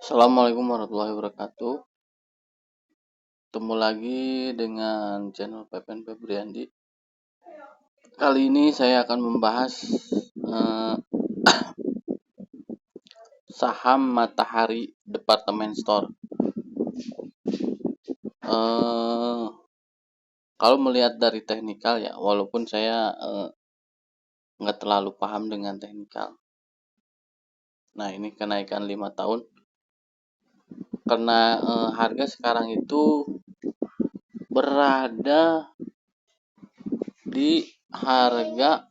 Assalamualaikum warahmatullahi wabarakatuh. Ketemu lagi dengan channel Pepen Febriandi. Kali ini saya akan membahas eh, saham Matahari Department Store. Kalau melihat dari teknikal ya, walaupun saya nggak terlalu paham dengan teknikal. Nah, ini kenaikan 5 tahun. Karena harga sekarang itu berada di harga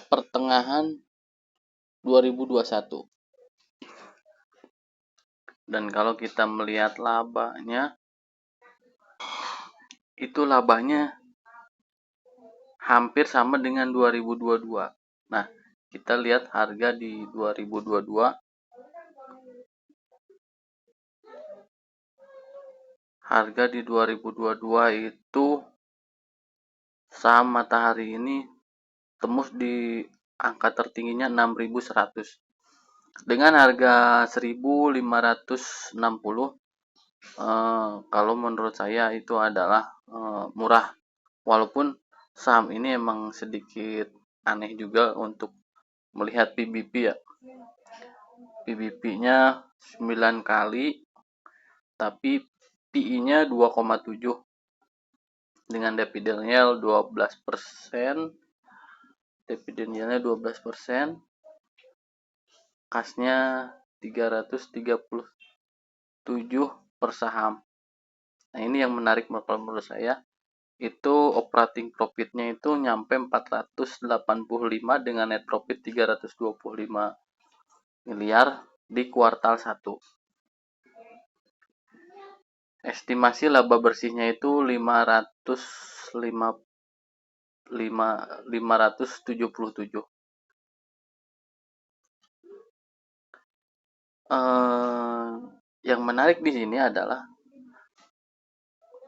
pertengahan 2021. Dan kalau kita melihat labanya, itu labanya hampir sama dengan 2022. Nah, kita lihat harga di 2022. Harga di 2022 itu saham Matahari ini tembus di angka tertingginya 6.100. Dengan harga 1.560, kalau menurut saya itu adalah murah. Walaupun saham ini emang sedikit aneh juga untuk melihat PBP ya. PBP-nya 9 kali, tapi PI-nya 2,7 dengan dividen yield 12%. Dividen yield-nya 12%. Kasnya 337 per saham. Nah, ini yang menarik menurut saya. Itu operating profit-nya itu nyampe 485 dengan net profit 325 miliar di kuartal 1. Estimasi laba bersihnya itu 577. Yang menarik di sini adalah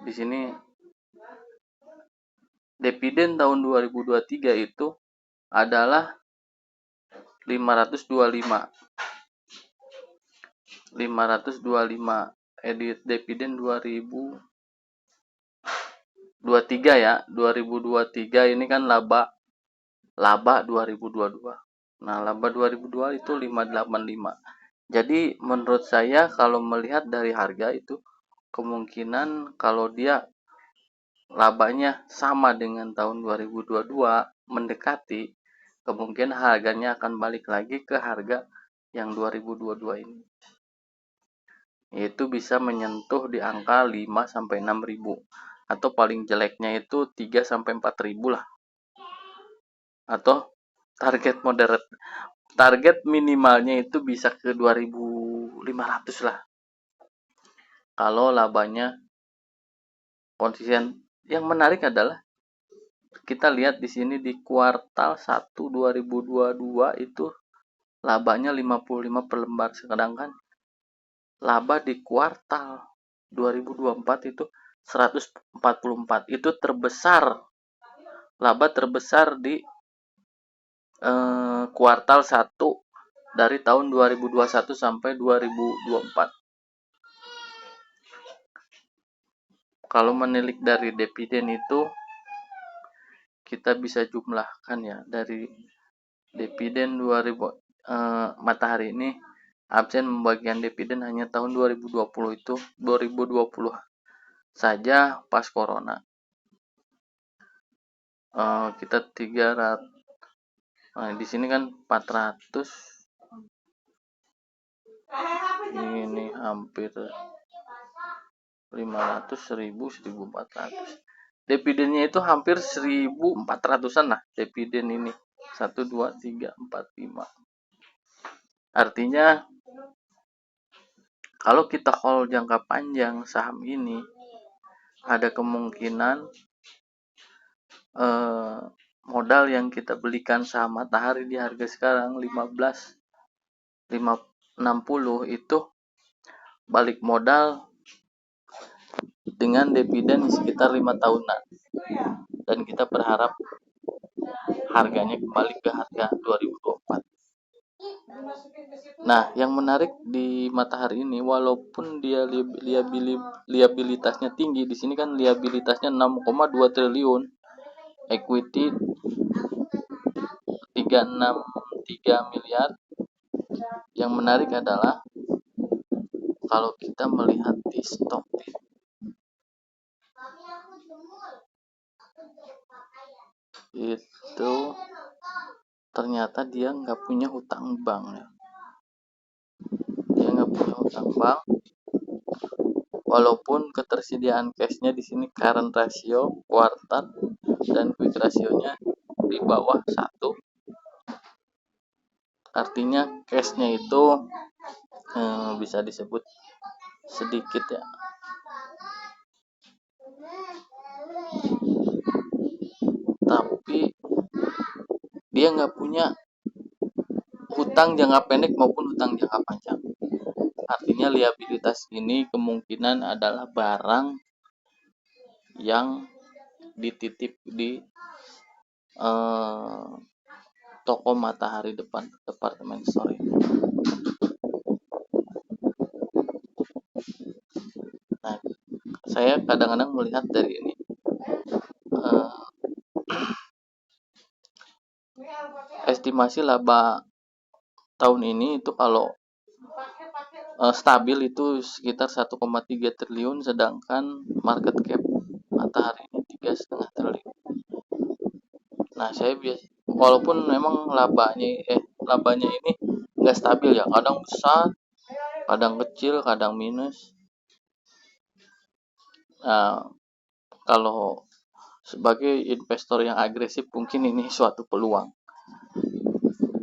di sini dividen tahun 2023 itu adalah 525. Edit dividen 2023 ya. 2023 ini kan laba 2022. Nah, laba 2002 itu 585. Jadi menurut saya kalau melihat dari harga itu kemungkinan kalau dia labanya sama dengan tahun 2022 mendekati, kemungkinan harganya akan balik lagi ke harga yang 2022 ini. Yaitu bisa menyentuh di angka 5 sampai 6.000 atau paling jeleknya itu 3 sampai 4.000 lah. Atau target moderate. Target minimalnya itu bisa ke 2.500 lah. Kalau labanya konsisten. Yang menarik adalah kita lihat di sini di kuartal 1 2022 itu labanya 55 per lembar, sedangkan laba di kuartal 2024 itu 144. Itu terbesar. Laba terbesar di kuartal 1 dari tahun 2021 sampai 2024. Kalau menilik dari dividen itu kita bisa jumlahkan ya, dari dividen 2000 Matahari ini absen membagikan dividen hanya tahun 2020 itu 2020 saja pas corona. Kita 300. Nah, di sini kan 400. Ini hampir 500, 1000, 1400. Dividennya itu hampir 1400-an lah dividen ini. 1 2 3 4 5. Artinya kalau kita hold jangka panjang saham ini ada kemungkinan modal yang kita belikan saham Matahari di harga sekarang 15.560 itu balik modal dengan dividen sekitar 5 tahunan. Dan kita berharap harganya kembali ke harga 2024. Nah, yang menarik di Matahari ini, walaupun dia liabilitasnya tinggi, di sini kan liabilitasnya 6,2 triliun, equity 363 miliar. Yang menarik adalah kalau kita melihat di stok itu, ternyata dia nggak punya hutang bank ya. Dia nggak punya hutang bank, walaupun ketersediaan cashnya di sini current ratio, kuartal, dan quick ratio-nya di bawah 1. Artinya cashnya itu bisa disebut sedikit ya. Tapi dia nggak punya hutang jangka pendek maupun hutang jangka panjang. Artinya liabilitas ini kemungkinan adalah barang yang dititip di toko Matahari depan departemen store ini. Nah, saya kadang-kadang melihat dari ini, estimasi laba tahun ini itu kalau stabil itu sekitar 1,3 triliun, sedangkan market cap Matahari ini 3,5 triliun. Nah, saya walaupun memang labanya ini nggak stabil ya, kadang besar, kadang kecil, kadang minus. Nah, kalau sebagai investor yang agresif, mungkin ini suatu peluang.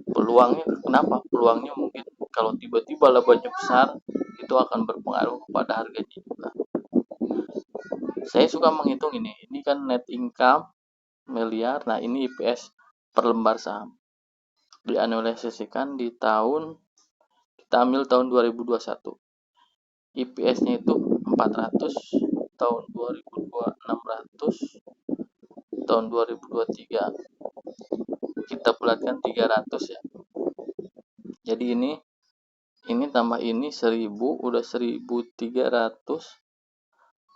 Peluangnya kenapa? Peluangnya mungkin kalau tiba-tiba labanya besar, itu akan berpengaruh kepada harganya juga. Saya suka menghitung ini kan net income miliar. Nah, ini IPS per lembar saham. Dianalisasikan di tahun, kita ambil tahun 2021. IPS-nya itu 400, tahun 2022 600, tahun 2023 kita bulatkan 300 ya. Jadi ini tambah ini 1000, udah 1300.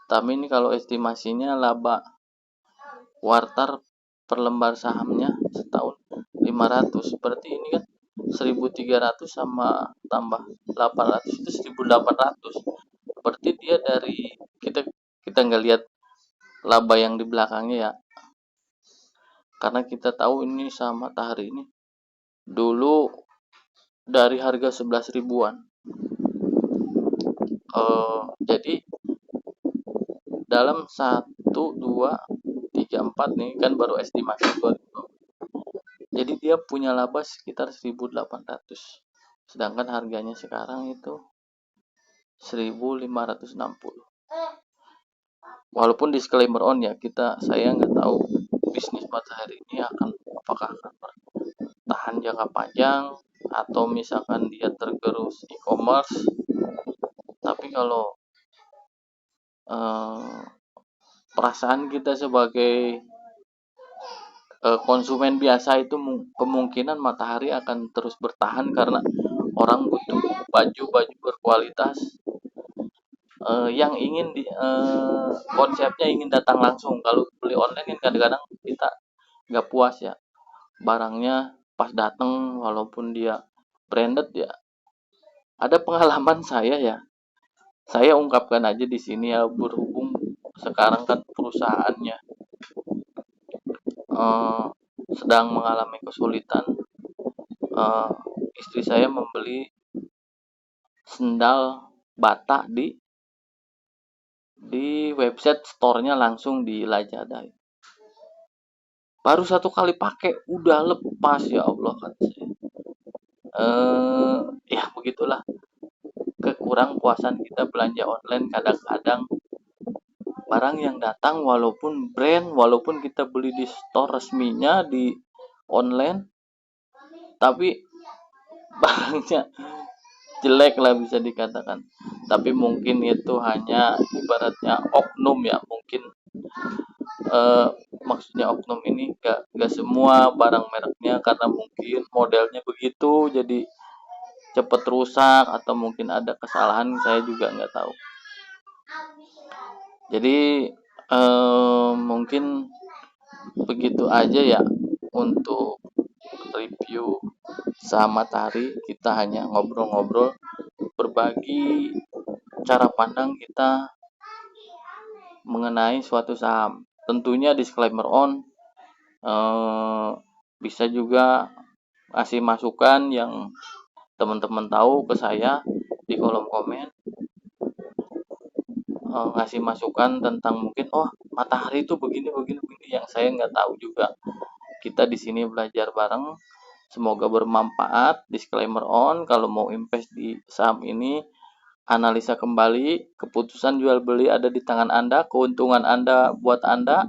Tapi ini kalau estimasinya laba kuartal per lembar sahamnya setahun 500, berarti ini kan 1300 sama tambah 800 itu 1800. Berarti dia dari kita nggak lihat laba yang di belakangnya ya, karena kita tahu ini saham Matahari ini dulu dari harga 11 ribuan. Jadi dalam 1, 2, 3, 4 nih kan baru estimasi 2020. Jadi dia punya laba sekitar 1800. Sedangkan harganya sekarang itu 1560. Walaupun disclaimer on ya, saya nggak tahu bisnis Matahari ini apakah akan bertahan jangka panjang atau misalkan dia tergerus e-commerce. Tapi kalau perasaan kita sebagai konsumen biasa itu kemungkinan Matahari akan terus bertahan karena orang butuh baju berkualitas yang ingin konsepnya ingin datang langsung. Kalau beli online kan kadang-kadang kita nggak puas ya, barangnya pas datang walaupun dia branded ya. Ada pengalaman saya ungkapkan aja di sini ya, berhubung sekarang kan perusahaannya sedang mengalami kesulitan. Istri saya membeli sendal Bata di website store-nya langsung di Lazada. Baru 1 kali pakai udah lepas, ya Allah kata saya. Ya begitulah kekurang puasan kita belanja online. Kadang-kadang barang yang datang walaupun brand, walaupun kita beli di store resminya di online, tapi barangnya jelek lah bisa dikatakan. Tapi mungkin itu hanya ibaratnya oknum ya, mungkin eh, maksudnya oknum ini gak semua barang mereknya, karena mungkin modelnya begitu jadi cepet rusak atau mungkin ada kesalahan, saya juga nggak tahu. Jadi mungkin begitu aja ya untuk review saham Matahari. Kita hanya ngobrol-ngobrol, berbagi cara pandang kita mengenai suatu saham. Tentunya disclaimer on, bisa juga kasih masukan yang teman-teman tahu ke saya di kolom komen, ngasih masukan tentang mungkin Matahari itu begini begini begini yang saya nggak tahu juga. Kita di sini belajar bareng. Semoga bermanfaat. Disclaimer on, kalau mau invest di saham ini, analisa kembali, keputusan jual beli ada di tangan Anda, keuntungan Anda buat Anda,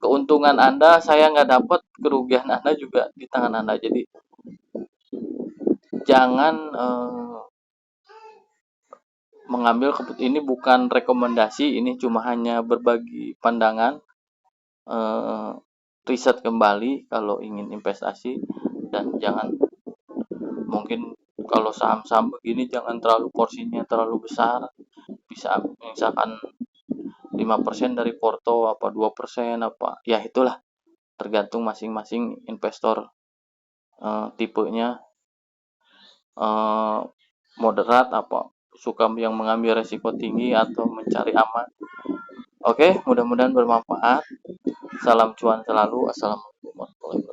keuntungan Anda saya nggak dapat, kerugian Anda juga di tangan Anda. Jadi jangan mengambil ini bukan rekomendasi, ini cuma hanya berbagi pandangan. Riset kembali kalau ingin investasi, dan jangan, mungkin kalau saham-saham begini jangan terlalu porsinya terlalu besar, bisa misalkan 5% dari porto, apa 2%, apa ya itulah, tergantung masing-masing investor, tipenya, moderat apa suka yang mengambil resiko tinggi atau mencari aman. Oke, mudah-mudahan bermanfaat. Salam cuan selalu. Assalamualaikum warahmatullahi wabarakatuh.